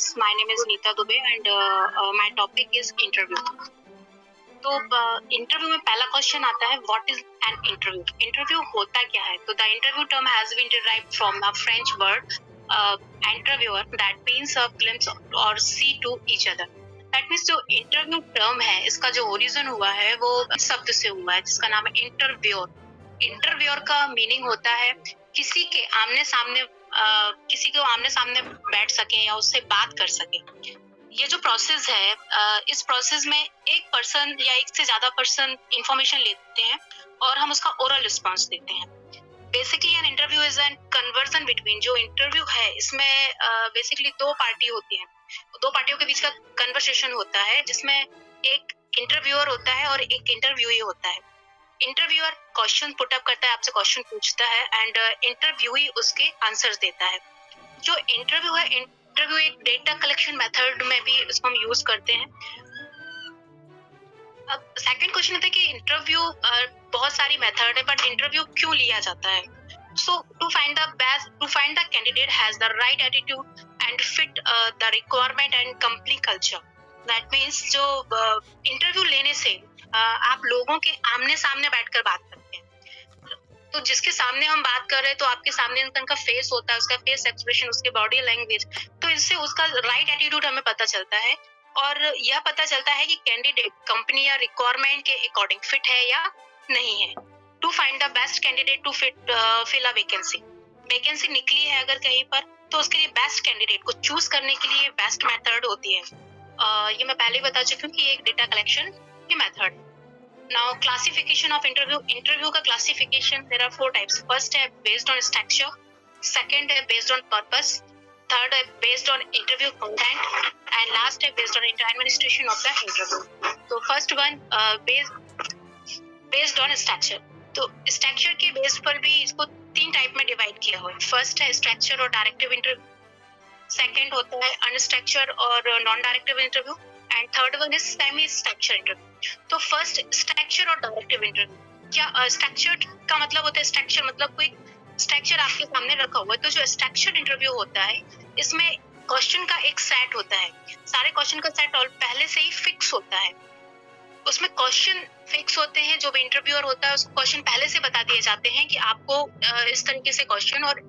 friends. My name is Neeta Dubey and my topic is interview. तो interview में पहला question आता है, what is an interview? Interview होता क्या है? तो the interview term has been derived from a French word interviewer that means a glimpse or see to each other. That means जो इंटरव्यू टर्म है इसका जो ओरिजिन हुआ है वो इस शब्द से हुआ है जिसका नाम है इंटरव्यूअर. इंटरव्यूअर का मीनिंग होता है किसी के आमने सामने किसी को आमने सामने बैठ सके या उससे बात कर सके. ये जो प्रोसेस है इस प्रोसेस में एक पर्सन या एक से ज्यादा पर्सन इंफॉर्मेशन लेते हैं और हम उसका ओरल रिस्पांस देते हैं. Basically an interview is an conversion between. जो इंटरव्यू है इसमें बेसिकली दो पार्टी होती हैं, दो पार्टियों के बीच का कन्वर्सेशन होता है जिसमें एक इंटरव्यूअर होता है और एक इंटरव्यूई होता है. इंटरव्यूअर क्वेश्चन पुट अप करता है, आपसे क्वेश्चन पूछता है एंड इंटरव्यूई उसके आंसर्स देता है. जो इंटरव्यू है, इंटरव्यू एक डेटा कलेक्शन मेथड में भी इसको हम यूज करते हैं. अब सेकंड क्वेश्चन होता है कि इंटरव्यू बहुत सारी मेथड है बट इंटरव्यू क्यों लिया जाता है? So to find the candidate has the right attitude and fit the requirement and company culture. That means जो इंटरव्यू लेने से आप लोगों के आमने सामने बैठकर बात करते हैं. तो जिसके सामने हम बात कर रहे हैं तो आपके सामने उनका फेस होता है, उसका फेस एक्सप्रेशन, उसके बॉडी लैंग्वेज, तो इससे उसका राइट एटीट्यूड हमें पता चलता है और यह पता चलता है कि कैंडिडेट कंपनी या रिक्वायरमेंट के अकॉर्डिंग फिट है या नहीं है. To find the best candidate to fill a vacancy निकली है अगर कहीं पर तो उसके लिए बेस्ट कैंडिडेट को चूज करने के लिए बेस्ट मेथड होती है. ये मैं पहले ही बता चुकी हूँ कि एक डेटा कलेक्शन की method. Now classification of interview का classification there are 4 types. First है based on structure, second है based on purpose, third है based on interview content and last है based on administration of the interview. तो first one based on structure. तो structure के base पर भी इसको 3 टाइप में डिवाइड किया हुआ है. फर्स्ट है स्ट्रक्चर और डायरेक्टिव इंटरव्यू, सेकंड होता है अनस्ट्रक्चर्ड और non directive interview and third one is semi structure interview. तो फर्स्ट स्ट्रक्चर और डायरेक्टिव इंटरव्यू. क्या स्ट्रक्चर का मतलब होता है, स्ट्रक्चर मतलब कोई स्ट्रक्चर आपके सामने रखा हुआ है. तो जो स्ट्रक्चर इंटरव्यू होता है इसमें क्वेश्चन का एक सेट होता है, सारे क्वेश्चन का सेट और पहले से ही फिक्स होता है. उसमें क्वेश्चन फिक्स होते हैं, जो भी इंटरव्यूअर होता है उसको क्वेश्चन पहले से बता दिए जाते हैं कि आपको इस तरीके से क्वेश्चन और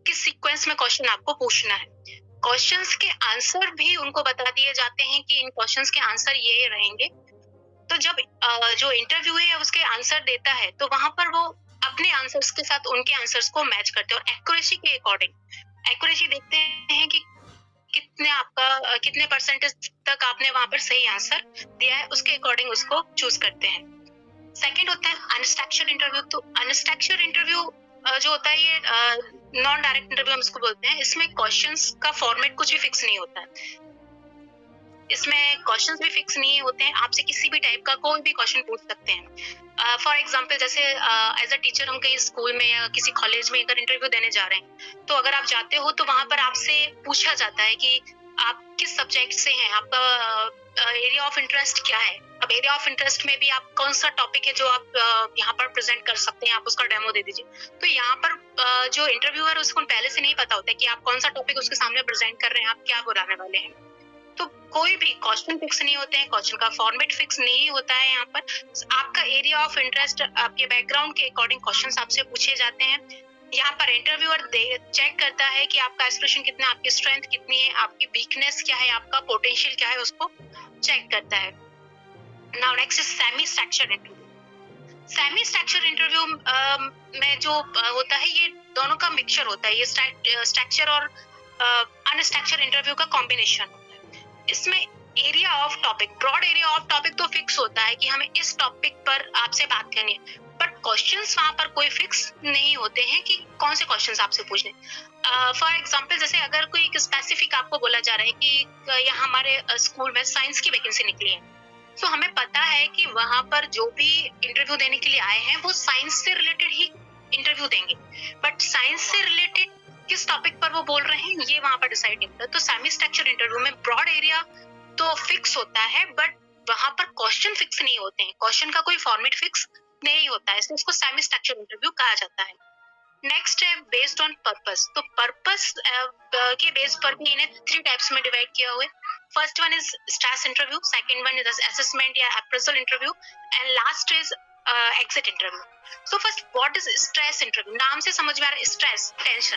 किस सीक्वेंस में क्वेश्चन आपको पूछना है. क्वेश्चंस के आंसर भी उनको बता दिए जाते हैं कि इन क्वेश्चंस के आंसर ये रहेंगे. तो जब जो इंटरव्यू है उसके आंसर देता है तो वहां पर वो अपने आंसर्स के साथ उनके आंसर्स को मैच करते हैं और एक्यूरेसी के अकॉर्डिंग एक्यूरेसी देखते हैं कि कितने परसेंटेज तक आपने वहां पर सही आंसर दिया है, उसके अकॉर्डिंग उसको चूज करते हैं. सेकंड होता है अनस्ट्रक्चर्ड इंटरव्यू. तो अनस्ट्रक्चर्ड इंटरव्यू जो होता है ये नॉन डायरेक्ट इंटरव्यू हम इसको बोलते हैं. इसमें क्वेश्चंस का फॉर्मेट कुछ भी फिक्स नहीं होता है. इसमें क्वेश्चंस भी फिक्स नहीं होते हैं, आपसे किसी भी टाइप का कोई भी क्वेश्चन पूछ सकते हैं. फॉर एग्जांपल जैसे एज अ टीचर हम कहीं स्कूल में या किसी कॉलेज में अगर इंटरव्यू देने जा रहे हैं तो अगर आप जाते हो तो वहां पर आपसे पूछा जाता है कि आप किस सब्जेक्ट से हैं, आपका एरिया ऑफ इंटरेस्ट क्या है. अब एरिया ऑफ इंटरेस्ट में भी आप कौन सा टॉपिक है जो आप यहाँ पर प्रेजेंट कर सकते हैं, आप उसका डेमो दे दीजिए. तो यहाँ पर जो इंटरव्यूअर उसको पहले से नहीं पता होता है कि आप कौन सा टॉपिक उसके सामने प्रेजेंट कर रहे हैं, आप क्या बुलाने वाले हैं. तो कोई भी क्वेश्चन फिक्स नहीं होते हैं, क्वेश्चन का फॉर्मेट फिक्स नहीं होता है. यहाँ पर आपका एरिया ऑफ इंटरेस्ट, आपके बैकग्राउंड के अकॉर्डिंग क्वेश्चन आपसे पूछे जाते हैं. यहाँ पर इंटरव्यूअर चेक करता है कि आपका एक्सप्रेशन कितना, आपकी स्ट्रेंथ कितनी है, आपकी वीकनेस क्या है, आपका पोटेंशियल क्या है, उसको चेक करता है. Now next is semi structured interview. Semi structured interview में जो होता है ये दोनों का मिक्सचर होता है. ये स्ट्रक्चर और अनस्ट्रक्चर्ड इंटरव्यू का कॉम्बिनेशन होता है. इसमें area of topic, broad area of topic तो फिक्स होता है कि हमें इस टॉपिक पर आपसे बात करनी है, बट क्वेश्चंस वहां पर कोई फिक्स नहीं होते हैं कि कौन से क्वेश्चंस आपसे पूछने. फॉर एग्जांपल जैसे अगर कोई एक स्पेसिफिक आपको बोला जा रहा है कि यहाँ हमारे स्कूल में साइंस की वैकेंसी निकली है, तो हमें पता है कि वहां पर जो भी इंटरव्यू देने के लिए आए हैं वो साइंस से रिलेटेड ही इंटरव्यू देंगे, बट साइंस से रिलेटेड किस टॉपिक पर वो बोल रहे हैं ये वहां पर डिसाइड नहीं होता. तो सेमी स्ट्रक्चर इंटरव्यू में ब्रॉड एरिया तो फिक्स होता है बट वहां पर क्वेश्चन फिक्स नहीं होते हैं, क्वेश्चन का कोई फॉर्मेट फिक्स नहीं होता है, इसलिए इसको सेमी स्ट्रक्चर इंटरव्यू कहा जाता है. नेक्स्ट है बेस्ड ऑन पर्पस। तो पर्पस के बेस पर भी इन्हें 3 टाइप्स में डिवाइड किया हुआ है। First one is stress interview, second one is assessment या appraisal interview, and last is exit interview. So first what is stress interview? नाम से समझ में आ रहा है, स्ट्रेस, टेंशन।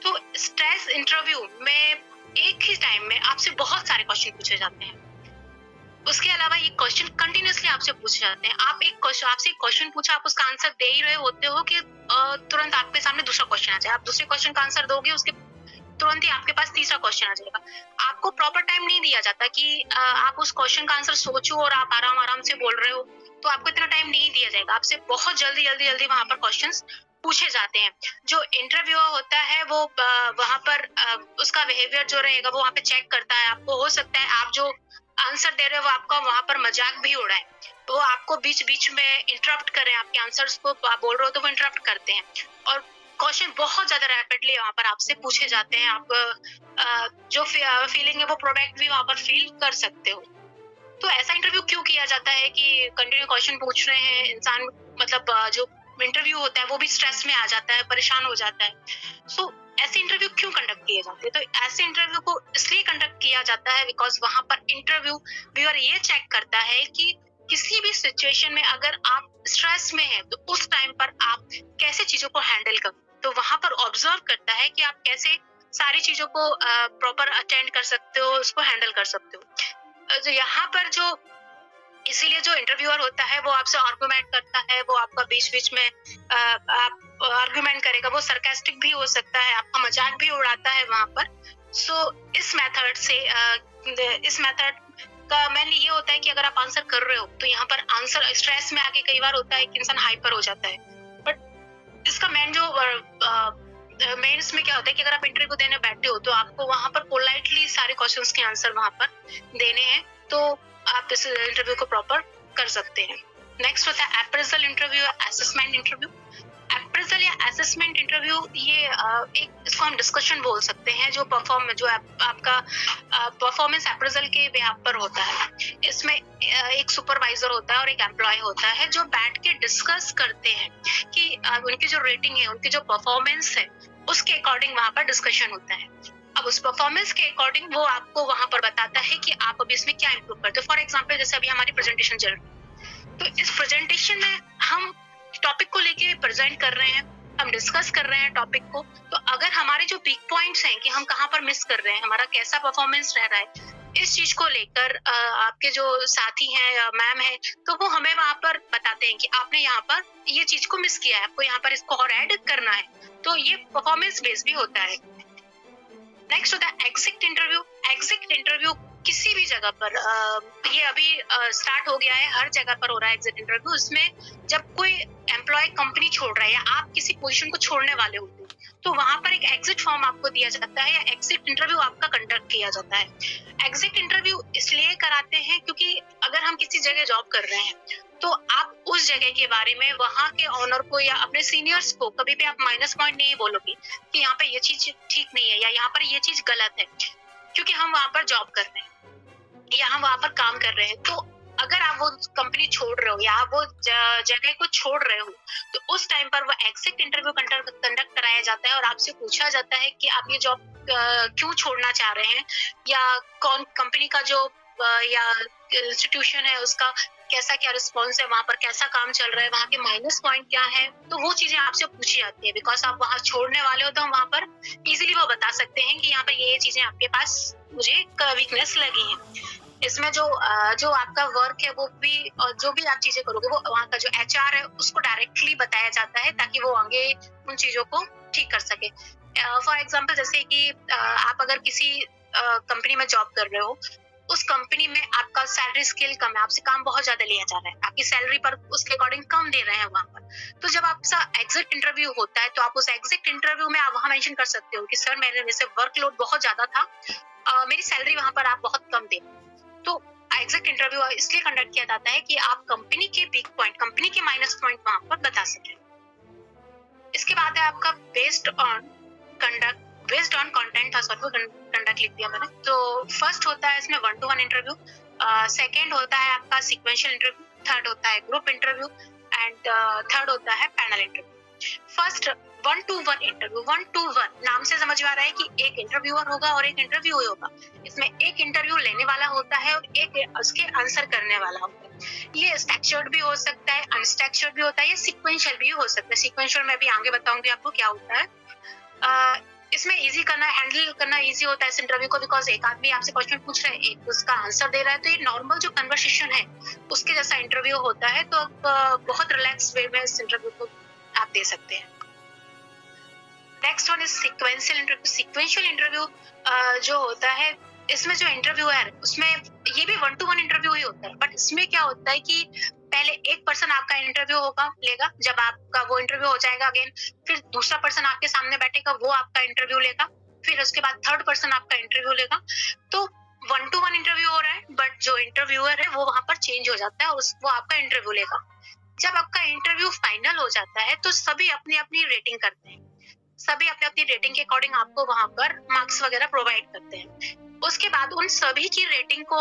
तो स्ट्रेस इंटरव्यू में एक ही टाइम में आपसे बहुत सारे क्वेश्चन पूछे जाते हैं। उसके अलावा ये क्वेश्चन कंटिन्यूअसली आपसे पूछे जाते हैं। आपसे क्वेश्चन पूछा, आप उसका आंसर दे ही रहे होते हो कि तुरंत आपके सामने दूसरा क्वेश्चन आ जाए। आप दूसरे क्वेश्चन का आंसर दोगे, उसके तुरंत ही आपके पास तीसरा क्वेश्चन आ जाएगा। आपको प्रॉपर टाइम नहीं दिया जाता कि आप उस क्वेश्चन का आंसर सोचो और आप आराम से बोल रहे हो, तो आपको इतना टाइम नहीं दिया जाएगा। आपसे बहुत जल्दी वहां पर क्वेश्चंस पूछे जाते हैं। जो इंटरव्यूअर होता है वो वहां पर उसका बिहेवियर जो रहेगा वो वहां पे चेक करता है। आपको हो सकता है आप जो आंसर दे रहे हो वो आपका वहां पर मजाक भी उड़ाए, वो आपको बीच में इंटरप्ट करें, आपके आंसर्स को आप बोल रहे हो तो वो इंटरप्ट करते हैं, और क्वेश्चन बहुत ज्यादा रैपिडली वहां पर आपसे पूछे जाते हैं। आप जो फीलिंग है वो प्रोडक्ट भी वहां पर फील कर सकते हो। तो ऐसा इंटरव्यू क्यों किया जाता है कि कंटिन्यू क्वेश्चन पूछ रहे हैं इंसान, मतलब जो इंटरव्यू होता है वो भी स्ट्रेस में आ जाता है, परेशान हो जाता है। सो ऐसे इंटरव्यू क्यों कंडक्ट किए जाते हैं? तो ऐसे इंटरव्यू को इसलिए कंडक्ट किया जाता है बिकॉज वहां पर इंटरव्यू व्यूअर ये चेक करता है कि किसी भी सिचुएशन में अगर आप स्ट्रेस में हैं तो उस टाइम पर आप कैसे चीजों को हैंडल करो। तो वहां पर ऑब्जर्व करता है कि आप कैसे सारी चीजों को प्रॉपर अटेंड कर सकते हो, उसको हैंडल कर सकते हो। तो यहाँ पर जो इसीलिए जो इंटरव्यूअर होता है वो आपसे आर्गुमेंट करता है, वो आपका बीच में आप आर्गुमेंट करेगा, वो सरकास्टिक भी हो सकता है, आपका मजाक भी उड़ाता है वहां पर। सो इस मेथड का मेनली ये होता है कि अगर आप आंसर कर रहे हो तो यहाँ पर आंसर स्ट्रेस में आके कई बार होता है कि इंसान हाइपर हो जाता है, बट इसका मेन इसमें क्या होता है कि अगर आप इंटरव्यू देने बैठे हो तो आपको वहां पर पोलाइटली सारे क्वेश्चंस के आंसर वहां पर देने हैं, तो आप इस इंटरव्यू को प्रॉपर कर सकते हैं। नेक्स्ट होता है appraisal interview, assessment interview. Appraisal या असेसमेंट इंटरव्यू ये एक इसको हम डिस्कशन बोल सकते हैं, जो आपका परफॉर्मेंस अप्रेजल के बिहाफ पर होता है। इसमें एक सुपरवाइजर होता है और एक एम्प्लॉय होता है जो बैठ के डिस्कस करते हैं कि उनकी जो रेटिंग है, उनकी जो परफॉर्मेंस है, उसके अकॉर्डिंग वहां पर डिस्कशन होता है। अब उस परफॉर्मेंस के अकॉर्डिंग वो आपको वहां पर बताता है कि आप अभी इसमें क्या इंप्रूव करते हो। फॉर एग्जांपल जैसे अभी हमारी प्रेजेंटेशन चल रही है, तो इस प्रेजेंटेशन में हम टॉपिक को लेके प्रेजेंट कर रहे हैं, हम डिस्कस कर रहे हैं टॉपिक को। तो अगर हमारे जो वीक पॉइंट्स हैं कि हम कहाँ पर मिस कर रहे हैं, हमारा कैसा परफॉर्मेंस रह रहा है, इस चीज को लेकर आपके जो साथी हैं, मैम है, तो वो हमें वहां पर बताते हैं कि आपने यहाँ पर ये चीज को मिस किया है, आपको यहाँ पर इसको और ऐड करना है। तो ये परफॉर्मेंस बेस्ड भी होता है। नेक्स्ट होता है एग्जिट इंटरव्यू। एग्जिट इंटरव्यू किसी भी जगह पर ये अभी स्टार्ट हो गया है, हर जगह पर हो रहा है एग्जिट इंटरव्यू। इसमें जब कोई एम्प्लॉय कंपनी छोड़ रहा है या आप किसी पोजीशन को छोड़ने वाले होते हो, तो वहां पर एक एग्जिट फॉर्म आपको दिया जाता है या एग्जिट इंटरव्यू आपका कंडक्ट किया जाता है। एग्जिट इंटरव्यू इसलिए कराते हैं क्योंकि अगर हम किसी जगह जॉब कर रहे हैं तो आप उस जगह के बारे में वहां के ऑनर को या अपने सीनियर्स को कभी भी आप माइनस पॉइंट नहीं बोलोगे कि यहाँ पे ये चीज ठीक नहीं है या यहाँ पर ये चीज गलत है, क्योंकि हम वहां पर जॉब कर रहे हैं या हम वहां पर काम कर रहे हैं। तो अगर आप वो कंपनी छोड़ रहे हो या आप वो जगह को छोड़ रहे हो, तो उस टाइम पर वो एग्जिट इंटरव्यू कंडक्ट कराया जाता है और आपसे पूछा जाता है कि आप ये जॉब क्यों छोड़ना चाह रहे हैं, या कौन कंपनी का जो या इंस्टीट्यूशन है उसका कैसा क्या रिस्पॉन्स है, वहां पर कैसा काम चल रहा है, वहां के माइनस पॉइंट क्या है। तो वो चीजें आपसे पूछी जाती है बिकॉज आप वहां छोड़ने वाले हो, तो हम वहां पर इजीली वो बता सकते हैं कि यहाँ पर ये चीजें आपके पास मुझे वीकनेस लगी है। इसमें जो आपका वर्क है वो भी और जो भी आप चीजें करोगे वो वहाँ का जो HR है उसको डायरेक्टली बताया जाता है ताकि वो आगे उन चीजों को ठीक कर सके। फॉर एग्जाम्पल जैसे कि आप अगर किसी कंपनी में जॉब कर रहे हो, उस कंपनी में आपका सैलरी स्केल कम है, आपसे काम बहुत ज्यादा लिया जा रहा है, आपकी सैलरी पर उसके अकॉर्डिंग कम दे रहे हैं वहां पर। तो जब आपका एग्जिट इंटरव्यू होता है तो आप उस एग्जिट इंटरव्यू में आप वहां मेंशन कर सकते हो कि सर मेरे से वर्कलोड बहुत ज्यादा था, मेरी सैलरी वहां पर आप बहुत कम दे। तो एग्जिट इंटरव्यू इसलिए कंडक्ट किया जाता है कि आप कंपनी के वीक पॉइंट, कंपनी के माइनस पॉइंट वहां पर बता सकें। इसके बाद है आपका बेस्ड ऑन कंटेंट, कंडक्ट लिख दिया मैंने। तो फर्स्ट होता है इसमें 1-to-1 इंटरव्यू, सेकंड होता है आपका सीक्वेंशियल इंटरव्यू, थर्ड होता है ग्रुप इंटरव्यू एंड थर्ड होता है panel interview. First 1-to-1 interview, 1-to-1 नाम से समझ में आ रहा है कि एक इंटरव्यूअर होगा और एक इंटरव्यू होगा। इसमें एक इंटरव्यू लेने वाला होता है और एक उसके आंसर करने वाला होता है। ये स्ट्रक्चर्ड भी हो सकता है, अनस्ट्रक्चर्ड भी होता है, ये सीक्वेंशियल भी हो सकता है। सीक्वेंशियल मैं भी आगे बताऊंगी आपको क्या होता है। इसमें इजी करना, हैंडल करना इजी होता है इस इंटरव्यू को, बिकॉज एक आदमी आपसे क्वेश्चन पूछ रहा है, एक उसका आंसर दे रहा है, तो ये नॉर्मल जो कन्वर्सेशन है उसके जैसा इंटरव्यू होता है। तो बहुत रिलैक्स वे में इस इंटरव्यू को आप दे सकते हैं। Next one is sequential interview. Sequential interview जो होता है, इसमें जो इंटरव्यू है उसमें ये भी 1-to-1 इंटरव्यू ही होता है, बट इसमें क्या होता है कि पहले एक पर्सन आपका इंटरव्यू लेगा, जब आपका वो इंटरव्यू हो जाएगा अगेन, फिर दूसरा पर्सन आपके सामने बैठेगा, वो आपका इंटरव्यू लेगा, फिर उसके बाद थर्ड पर्सन आपका इंटरव्यू लेगा। तो 1-to-1 इंटरव्यू हो रहा है, बट जो इंटरव्यूअर है वो वहां पर चेंज हो जाता है और वो आपका इंटरव्यू लेगा। जब आपका इंटरव्यू फाइनल हो जाता है तो सभी अपनी अपनी रेटिंग करते हैं, सभी अपनी अपनी रेटिंग के अकॉर्डिंग आपको वहां पर मार्क्स वगैरह प्रोवाइड करते हैं। उसके बाद उन सभी की रेटिंग को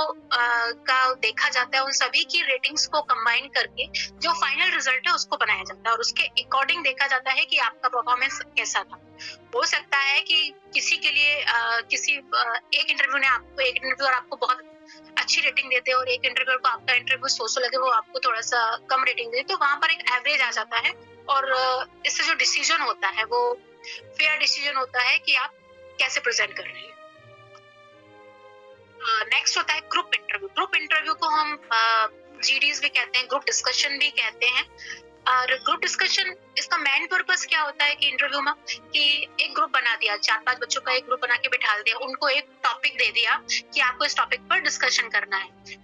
का देखा जाता है, उन सभी की रेटिंग्स को कंबाइन करके जो फाइनल रिजल्ट है उसको बनाया जाता है और उसके अकॉर्डिंग देखा जाता है कि आपका परफॉर्मेंस कैसा था। हो सकता है कि किसी के लिए एक इंटरव्यूअर आपको बहुत अच्छी रेटिंग देते हैं और एक इंटरव्यूअर को आपका इंटरव्यू सो लगे, वो आपको थोड़ा सा कम रेटिंग दे, तो वहां पर एक एवरेज आ जाता है और इससे जो डिसीजन होता है वो फेयर डिसीजन होता है कि आप कैसे प्रेजेंट कर रहे हैं। नेक्स्ट होता है ग्रुप इंटरव्यू। ग्रुप इंटरव्यू को हम जीडीज भी कहते हैं, ग्रुप डिस्कशन भी कहते हैं। और ग्रुप डिस्कशन, इसका मेन पर्पस क्या होता है कि इंटरव्यू में कि एक ग्रुप बना दिया, 4-5 बच्चों का एक ग्रुप बना के बिठा दिया, उनको एक टॉपिक दे दिया कि आपको इस टॉपिक पर डिस्कशन करना है।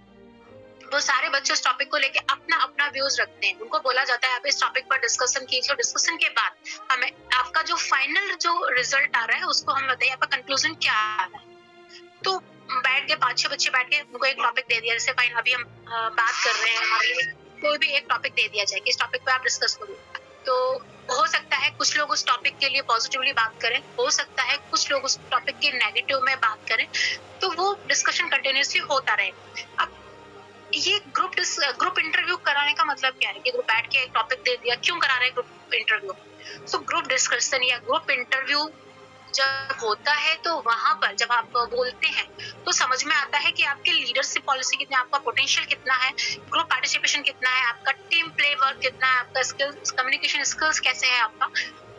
वो सारे बच्चे उस टॉपिक को लेके अपना अपना व्यूज रखते हैं, उनको बोला जाता है आप इस टॉपिक पर डिस्कशन कीजिए। डिस्कशन के बाद हमें आपका जो फाइनल जो रिजल्ट आ रहा है उसको हम बताइए आपका कंक्लूजन क्या आ रहा है। तो बैठ के 5-6 बच्चे बैठ के उनको एक टॉपिक दे दिया, जैसे फाइन अभी हम बात कर रहे हैं, हमारे लिए कोई भी एक टॉपिक दे दिया जाए कि इस टॉपिक पे आप डिस्कस करो। तो हो सकता है कुछ लोग उस टॉपिक के लिए पॉजिटिवली बात करें, हो सकता है कुछ लोग उस टॉपिक के नेगेटिव में बात करें, तो वो डिस्कशन कंटिन्यूसली होता रहे। अब ये ग्रुप इंटरव्यू कराने का मतलब क्या है कि ग्रुप बैठ के एक टॉपिक दे दिया, क्यों करा रहे हैं group interview? So group discussion या ग्रुप इंटरव्यू जब होता है तो वहां पर जब आप बोलते हैं तो समझ में आता है कि आपके लीडरशिप पॉलिसी कितना है, आपका पोटेंशियल कितना है, ग्रुप पार्टिसिपेशन कितना है, आपका टीम प्ले वर्क कितना है, आपका स्किल्स, कम्युनिकेशन स्किल्स कैसे है आपका।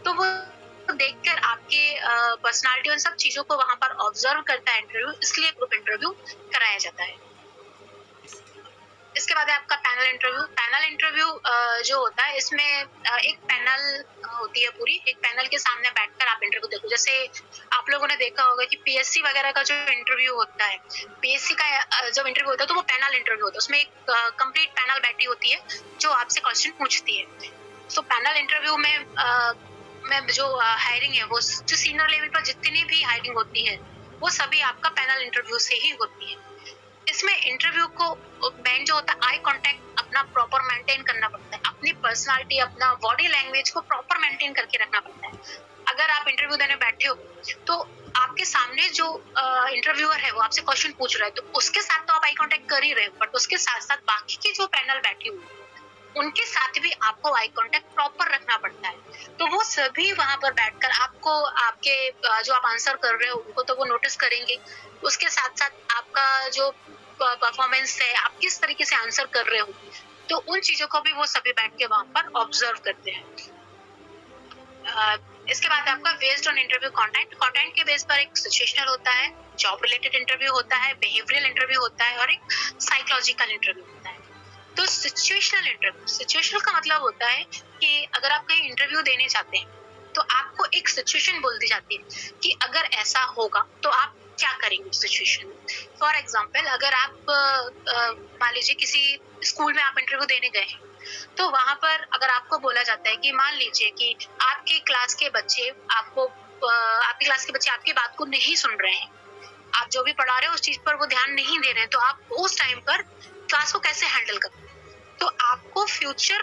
तो वो देखकर आपके पर्सनालिटी उन सब चीजों को वहां पर ऑब्जर्व करता है इंटरव्यू, इसलिए ग्रुप इंटरव्यू कराया जाता है। इसके बाद है आपका पैनल इंटरव्यू। पैनल इंटरव्यू जो होता है, इसमें एक पैनल होती है पूरी, एक पैनल के सामने बैठकर आप इंटरव्यू देखो। जैसे आप लोगों ने देखा होगा कि पीएससी वगैरह का जो इंटरव्यू होता है, पीएससी का जब इंटरव्यू होता है तो वो पैनल इंटरव्यू होता है, उसमें एक कंप्लीट पैनल बैठी होती है जो आपसे क्वेश्चन पूछती है। सो पैनल इंटरव्यू में जो हायरिंग है, वो जो सीनियर लेवल पर जितनी भी हायरिंग होती है वो सभी आपका पैनल इंटरव्यू से ही होती है। इसमें इंटरव्यू को मेन जो होता है, आई कांटेक्ट अपना प्रॉपर मेंटेन करना पड़ता है, अपनी पर्सनालिटी, अपना बॉडी लैंग्वेज को प्रॉपर मेंटेन करके रखना पड़ता है। अगर आप इंटरव्यू देने बैठे हो तो आपके सामने जो इंटरव्यूअर है वो आपसे क्वेश्चन पूछ रहा है, तो उसके साथ तो आप आई कांटेक्ट कर ही रहे हो, बट उसके साथ साथ बाकी की जो पैनल बैठी हुई है उनके साथ भी आपको आई कांटेक्ट प्रॉपर रखना पड़ता है। तो वो सभी वहां पर बैठकर आपको, आपके जो आप आंसर कर रहे हो उनको तो वो नोटिस करेंगे, उसके साथ साथ आपका जो परफॉर्मेंस है, आप किस तरीके से आंसर कर रहे हो, तो उन चीजों को भी वो सभी बैठ के वहां पर ऑब्जर्व करते हैं। इसके बाद आपका बेस्ड ऑन इंटरव्यू कंटेंट के बेस पर एक सिचुएशनल होता है, जॉब रिलेटेड इंटरव्यू होता है, बिहेवियरल इंटरव्यू होता है और एक साइकोलॉजिकल इंटरव्यू होता है। तो सिचुएशनल का मतलब होता है कि अगर आप कहीं इंटरव्यू देने जाते हैं तो आपको एक सिचुएशन बोल दी जाती है कि अगर ऐसा होगा तो आप क्या करेंगे सिचुएशन में। फॉर एग्जाम्पल, अगर आप मान लीजिए किसी स्कूल में आप इंटरव्यू देने गए हैं, तो वहां पर अगर आपको बोला जाता है कि मान लीजिए कि आपकी क्लास के बच्चे आपकी बात को नहीं सुन रहे हैं, आप जो भी पढ़ा रहे हो उस चीज पर वो ध्यान नहीं दे रहे हैं, तो आप उस टाइम पर क्लास को कैसे हैंडल करोगे? तो आपको फ्यूचर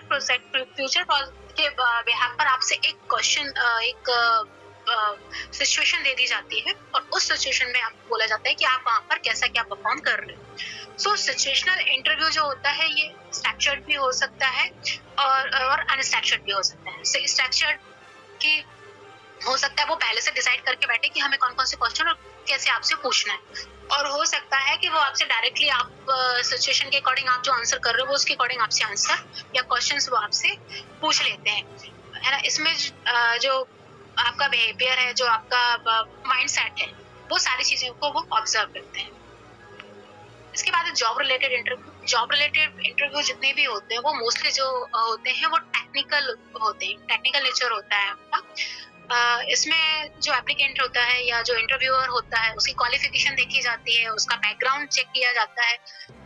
के बिहाफ पर आपसे एक क्वेश्चन, एक सिचुएशन दे दी जाती है और उस सिचुएशन में आपको बोला जाता है कि आप वहां पर कैसा क्या परफॉर्म कर रहे हो। सो सिचुएशनल इंटरव्यू जो होता है ये स्ट्रक्चर्ड भी हो सकता है और अनस्ट्रक्चर्ड भी हो सकता है। स्ट्रक्चर्ड की हो सकता है वो पहले से डिसाइड करके बैठे कि हमें कौन-कौन से क्वेश्चन और कैसे आपसे पूछना है। और हो सकता है कि वो आपसे डायरेक्टली आप सिचुएशन के अकॉर्डिंग आप जो आंसर कर रहे हो वो उसके अकॉर्डिंग आपसे आंसर या क्वेश्चंस वो आपसे पूछ लेते हैं, है ना? इसमें जो आपका बिहेवियर है, जो आपका माइंडसेट है, वो सारी चीज़ों को वो ऑब्जर्व करते हैं। इसके बाद job related interview. Job related interview जितने भी होते हैं वो मोस्टली जो होते हैं वो टेक्निकल होते हैं, टेक्निकल नेचर होता है आपका। इसमें जो एप्लीकेंट होता है या जो इंटरव्यूअर होता है उसकी क्वालिफिकेशन देखी जाती है, उसका बैकग्राउंड चेक किया जाता है।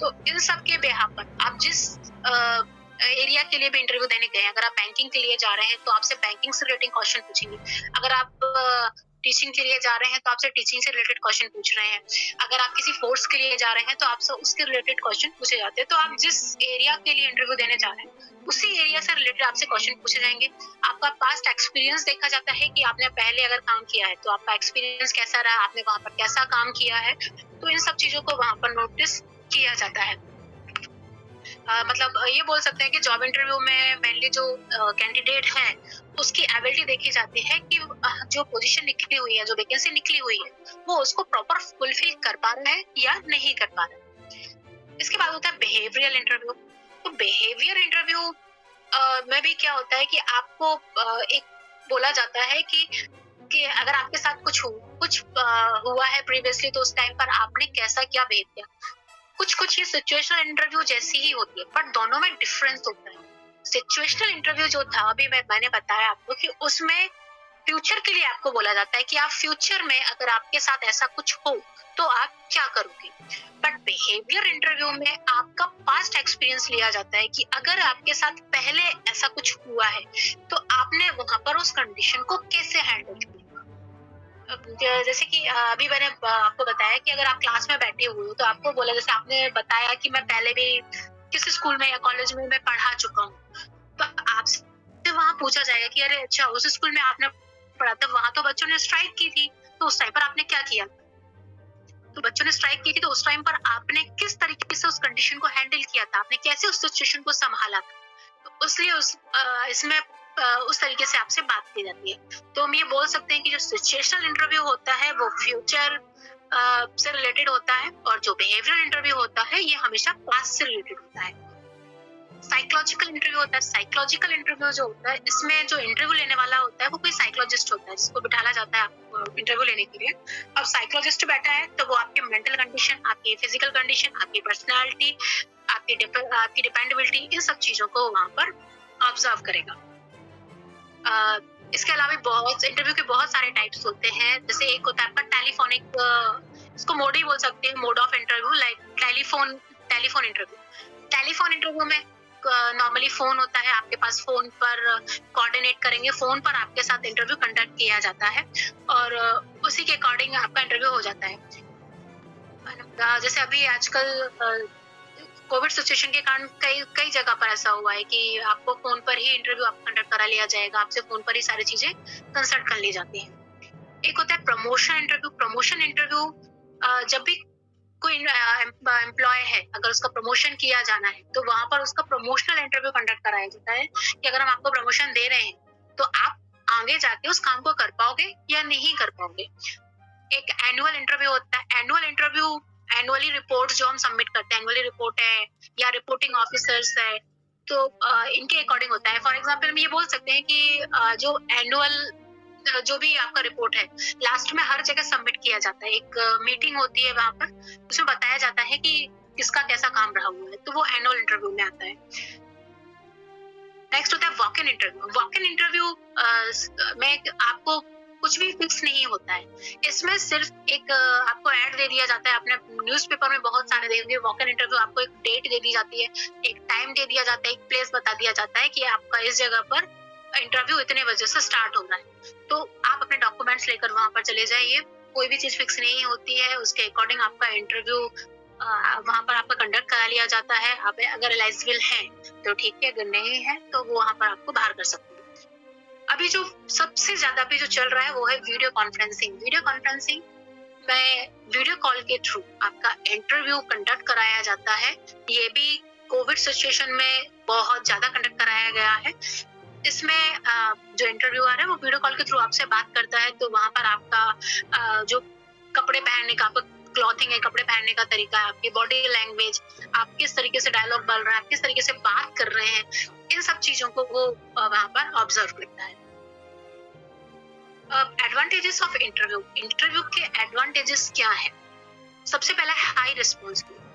तो इन सब के बिहाफ पर आप जिस एरिया के लिए भी इंटरव्यू देने गए हैं, अगर आप बैंकिंग के लिए जा रहे हैं तो आपसे बैंकिंग से रिलेटेड क्वेश्चन पूछेंगे। अगर आप टीचिंग के लिए जा रहे हैं तो आपसे टीचिंग से रिलेटेड क्वेश्चन पूछ रहे हैं। अगर आप किसी फोर्स के लिए जा रहे हैं तो आपसे उसके रिलेटेड क्वेश्चन पूछे जाते हैं। तो आप जिस एरिया के लिए इंटरव्यू देने जा रहे हैं उसी एरिया से रिलेटेड आपसे क्वेश्चन पूछे जाएंगे। आपका पास्ट एक्सपीरियंस देखा जाता है कि आपने पहले अगर काम किया है तो आपका एक्सपीरियंस कैसा रहा, आपने वहां पर कैसा काम किया है। तो इन सब चीजों को वहां पर नोटिस किया जाता है। मतलब ये बोल सकते हैं कि जॉब इंटरव्यू में मेनली जो कैंडिडेट है उसकी एबिलिटी देखी जाती है कि जो पोजीशन निकली हुई है, जो वैकेंसी निकली हुई है, वो उसको प्रॉपर फुलफिल कर पा रहा है या नहीं कर पा रहा है। इसके बाद होता है बिहेवियरल इंटरव्यू। तो बिहेवियर इंटरव्यू में भी क्या होता है कि आपको एक बोला जाता है कि अगर आपके साथ कुछ हुआ है प्रीवियसली तो उस टाइम पर आपने कैसा क्या बिहेव किया। कुछ ये सिचुएशनल इंटरव्यू जैसी ही होती है, बट दोनों में डिफरेंस होता है। सिचुएशनल इंटरव्यू जो था अभी मैंने बताया आपको कि उसमें फ्यूचर के लिए आपको बोला जाता है कि आप फ्यूचर में अगर आपके साथ ऐसा कुछ हो तो आप क्या करोगे। बट बिहेवियर इंटरव्यू में आपका पास्ट एक्सपीरियंस लिया जाता है कि अगर आपके साथ पहले ऐसा कुछ हुआ है तो आपने वहां पर उस कंडीशन को कैसे हैंडल किया। जैसे कि अभी मैंने आपको बताया कि अगर आप क्लास में बैठे हुए हो तो आपको बोला, जैसे आपने बताया कि मैं पहले भी किसी स्कूल में या कॉलेज में मैं पढ़ा चुका हूँ, तो आपसे वहाँ पूछा जाएगा कि अरे अच्छा उस स्कूल में आपने पढ़ा था, वहां तो बच्चों ने स्ट्राइक की थी, तो उस टाइम पर आपने क्या किया। तो बच्चों ने स्ट्राइक की थी तो उस टाइम पर आपने किस तरीके से उस कंडीशन को हैंडल किया था, आपने कैसे उस सिचुएशन को संभाला था। तो इसलिए इसमें उस तरीके से आपसे बात की जाती है। तो हम ये बोल सकते हैं कि जो सिचुएशनल इंटरव्यू होता है वो फ्यूचर से रिलेटेड होता है और जो बिहेवियरल इंटरव्यू होता है ये हमेशा पास्ट से रिलेटेड होता है। साइकोलॉजिकल इंटरव्यू होता है। साइकोलॉजिकल इंटरव्यू जो होता है इसमें जो इंटरव्यू लेने वाला होता है वो कोई साइकोलॉजिस्ट होता है जिसको बिठाला जाता है इंटरव्यू लेने के लिए। अब साइकोलॉजिस्ट बैठा है तो वो आपकी मेंटल कंडीशन, आपकी फिजिकल कंडीशन, आपकी पर्सनालिटी, आपकी डिपेंडेबिलिटी, इन सब चीजों को वहां पर ऑब्जर्व करेगा। इसके अलावा बहुत इंटरव्यू के बहुत सारे टाइप्स होते हैं। जैसे एक होता है आपका टेलीफोनिक, इसको मोड ही बोल सकते हैं, mode of interview, like telephone interview. Telephone interview में नॉर्मली फोन होता है आपके पास, फोन पर कोऑर्डिनेट करेंगे, फोन पर आपके साथ इंटरव्यू कंडक्ट किया जाता है और उसी के अकॉर्डिंग आपका इंटरव्यू हो जाता है। जैसे अभी आजकल कोविड सिचुएशन के कारण कई जगह पर ऐसा हुआ है कि आपको फोन पर ही इंटरव्यू आप कंडक्ट करा लिया जाएगा, आपसे फोन पर ही सारी चीजें कंसल्ट कर ली जाती हैं। एक होता है प्रमोशन इंटरव्यू। प्रमोशन इंटरव्यू जब भी कोई एम्प्लॉय है, अगर उसका प्रमोशन किया जाना है तो वहां पर उसका प्रमोशनल इंटरव्यू कंडक्ट कराया जाता है कि अगर हम आपको प्रमोशन दे रहे हैं तो आप आगे जाके उस काम को कर पाओगे या नहीं कर पाओगे। एक एनुअल इंटरव्यू होता है। एनुअल इंटरव्यू एनुअली रिपोर्ट जो हम सबमिट करते हैं, एनुअली रिपोर्ट है या रिपोर्टिंग ऑफिसर्स है, तो इनके अकॉर्डिंग होता है। फॉर एग्जांपल हम ये बोल सकते हैं कि जो एनुअल जो भी आपका रिपोर्ट है लास्ट में हर जगह सबमिट किया जाता है। एक मीटिंग होती है वहां पर, उसमें बताया जाता है कि किसका कैसा काम रहा हुआ है, तो वो एनुअल इंटरव्यू में आता है। नेक्स्ट होता है walk in interview. Walk in interview में आपको कुछ भी फिक्स नहीं होता है। इसमें सिर्फ एक आपको ऐड दे दिया जाता है, आपने न्यूज़पेपर में बहुत सारे देख लिए। वॉक इन इंटरव्यू आपको एक डेट दे दी जाती है, एक टाइम दे दिया जाता है, एक प्लेस बता दिया जाता है कि आपका इस जगह पर इंटरव्यू इतने बजे से स्टार्ट होना है। तो आप अपने डॉक्यूमेंट्स लेकर वहां पर चले जाइए। कोई भी चीज फिक्स नहीं होती है, उसके अकॉर्डिंग आपका इंटरव्यू वहां पर आपका कंडक्ट करा लिया जाता है। आप अगर एलिजिबल हैं तो ठीक है, अगर नहीं है तो वो वहां पर आपको बाहर कर सकते हैं। अभी जो सबसे ज्यादा अभी जो चल रहा है वो है वीडियो कॉन्फ्रेंसिंग। वीडियो कॉन्फ्रेंसिंग में वीडियो कॉल के थ्रू आपका इंटरव्यू कंडक्ट कराया जाता है। ये भी कोविड सिचुएशन में बहुत ज्यादा कंडक्ट कराया गया है। इसमें जो इंटरव्यूअर है वो वीडियो कॉल के थ्रू आपसे बात करता है, तो वहाँ पर आपका जो कपड़े पहनने का, आपका क्लॉथिंग है, कपड़े पहनने का तरीका, आपकी बॉडी लैंग्वेज, आप किस तरीके से डायलॉग बोल रहे हैं, आप किस तरीके से बात कर रहे हैं, इन सब चीजों को वो वहाँ पर ऑब्जर्व करता है। Advantages of interview. इंटरव्यू के एडवांटेजेस क्या है? सबसे पहला है हाई रिस्पॉन्सिबिलिटी।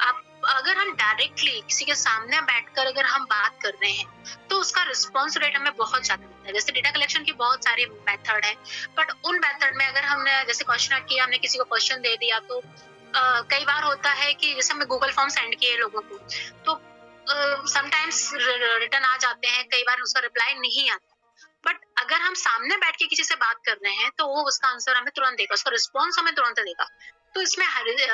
आप अगर हम डायरेक्टली किसी के सामने बैठकर अगर हम बात कर रहे हैं तो उसका रिस्पॉन्स रेट हमें बहुत ज्यादा मिलता है। जैसे डेटा कलेक्शन की बहुत सारी मेथड है, बट उन मेथड में अगर हमने जैसे क्वेश्चन किया, हमने किसी को क्वेश्चन दे दिया, तो कई बार होता है कि जैसे हमने गूगल फॉर्म सेंड किए लोगों को, तो समटाइम्स रिटर्न आ जाते हैं, कई बार उसका रिप्लाई नहीं आता। बट अगर हम सामने बैठ के किसी से बात कर रहे हैं तो वो उसका आंसर हमें तुरंत देगा, उसका रिस्पॉन्स हमें तुरंत देगा। तो इसमें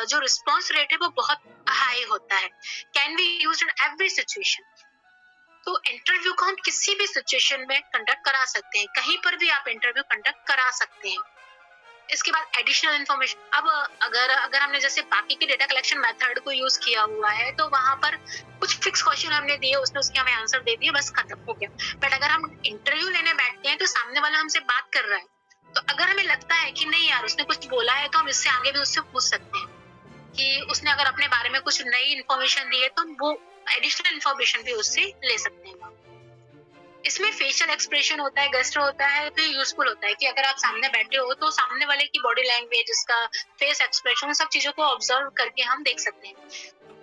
जो रिस्पॉन्स रेट है वो बहुत हाई होता है। Can be used in every situation. तो इंटरव्यू को हम किसी भी सिचुएशन में कंडक्ट करा सकते हैं, कहीं पर भी आप इंटरव्यू कंडक्ट करा सकते हैं। इसके बाद एडिशनल इन्फॉर्मेशन। अब अगर हमने जैसे बाकी के डेटा कलेक्शन मेथड को यूज किया हुआ है तो वहां पर कुछ फिक्स क्वेश्चन हमने दिए, उसने उसके हमें आंसर दे दिए, बस खत्म हो गया। बट अगर हम इंटरव्यू लेने बैठते हैं तो सामने वाला हमसे बात कर रहा है, तो अगर हमें लगता है कि नहीं यार उसने कुछ बोला है, तो हम इससे आगे भी उससे पूछ सकते हैं कि उसने अगर अपने बारे में कुछ नई इन्फॉर्मेशन दी है तो हम वो एडिशनल इन्फॉर्मेशन भी उससे ले सकते हैं। इसमें फेशियल एक्सप्रेशन होता है, गेस्टर होता है, तो यूजफुल होता है कि अगर आप सामने बैठे हो तो सामने वाले की बॉडी लैंग्वेज, उसका फेस एक्सप्रेशन, सब चीजों को ऑब्जर्व करके हम देख सकते हैं।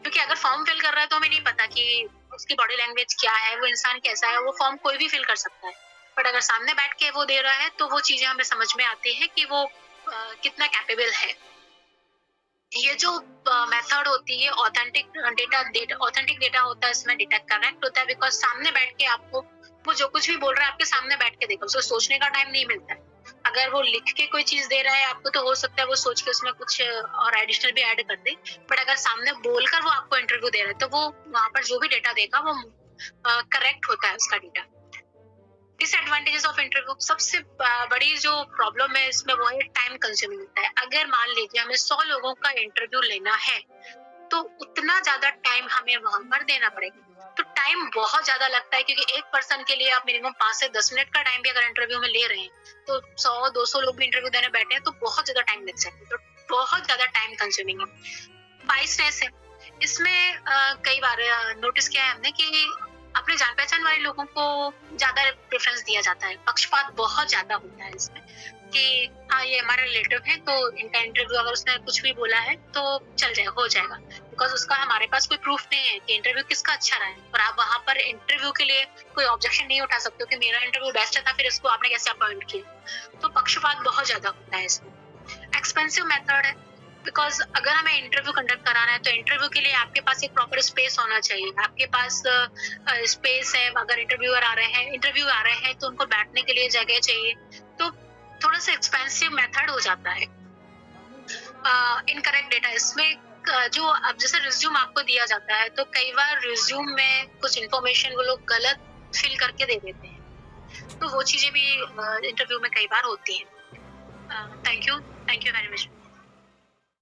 क्योंकि अगर फॉर्म फिल कर रहा है तो हमें नहीं पता कि उसकी बॉडी लैंग्वेज क्या है, वो इंसान कैसा है, वो फॉर्म कोई भी फिल कर सकता है। बट अगर सामने बैठ के वो दे रहा है तो वो चीजें हमें समझ में आती है कि वो कितना कैपेबल है। ये जो मेथड होती है ऑथेंटिक डेटा होता है, इसमें डेटा करेक्ट होता है, बिकॉज सामने बैठ के आपको वो जो कुछ भी बोल रहा है आपके सामने बैठ के देखो, उसको सोचने का टाइम नहीं मिलता है। अगर वो लिख के कोई चीज दे रहा है आपको तो हो सकता है वो सोच के उसमें कुछ और एडिशनल भी ऐड कर दे, बट अगर सामने बोलकर वो आपको इंटरव्यू दे रहा है तो वो वहां पर जो भी डेटा देगा वो करेक्ट होता है उसका डेटा। Disadvantages of interview. सबसे बड़ी जो प्रॉब्लम है इसमें वो है टाइम कंज्यूमिंग होता है। अगर मान लीजिए हमें 100 लोगों का इंटरव्यू लेना है तो उतना ज्यादा टाइम हमें वहां पर देना पड़ेगा, तो टाइम बहुत ज्यादा लगता है, क्योंकि एक पर्सन के लिए आप मिनिमम 5 से 10 मिनट का टाइम भी अगर इंटरव्यू में ले रहे हैं तो 100-200 लोग भी इंटरव्यू देने बैठे हैं तो बहुत ज्यादा टाइम लग जाता है, तो बहुत ज्यादा टाइम कंज्यूमिंग है। बाइसनेस है इसमें। कई बार नोटिस किया है हमने कि अपने जान पहचान वाले लोगों को ज्यादा प्रेफरेंस दिया जाता है, पक्षपात बहुत ज्यादा होता है इसमें कि हाँ ये हमारे रिलेटिव है तो इनका इंटरव्यू अगर उसने कुछ भी बोला है तो चल जाए, हो जाएगा, बिकॉज उसका हमारे पास कोई प्रूफ नहीं है कि इंटरव्यू किसका अच्छा रहा है, और आप वहां पर इंटरव्यू के लिए कोई ऑब्जेक्शन नहीं उठा सकते हो कि मेरा इंटरव्यू बेस्ट था, फिर इसको आपने कैसे अपॉइंट किया। तो पक्षपात बहुत ज्यादा होता है इसमें। एक्सपेंसिव मेथड है, बिकॉज अगर हमें इंटरव्यू कंडक्ट कराना है तो इंटरव्यू के लिए आपके पास एक प्रॉपर स्पेस होना चाहिए, आपके पास स्पेस है, अगर इंटरव्यू आ रहे हैं तो उनको बैठने के लिए जगह चाहिए, तो थोड़ा सा एक्सपेंसिव मेथड हो जाता है। इनकरेक्ट डेटा इसमें जो अब जैसे रिज्यूम आपको दिया जाता है तो कई बार रिज्यूम में कुछ इन्फॉर्मेशन वो लोग गलत फिल करके दे देते हैं, तो वो चीजें भी इंटरव्यू में कई बार होती हैं। Thank you very much.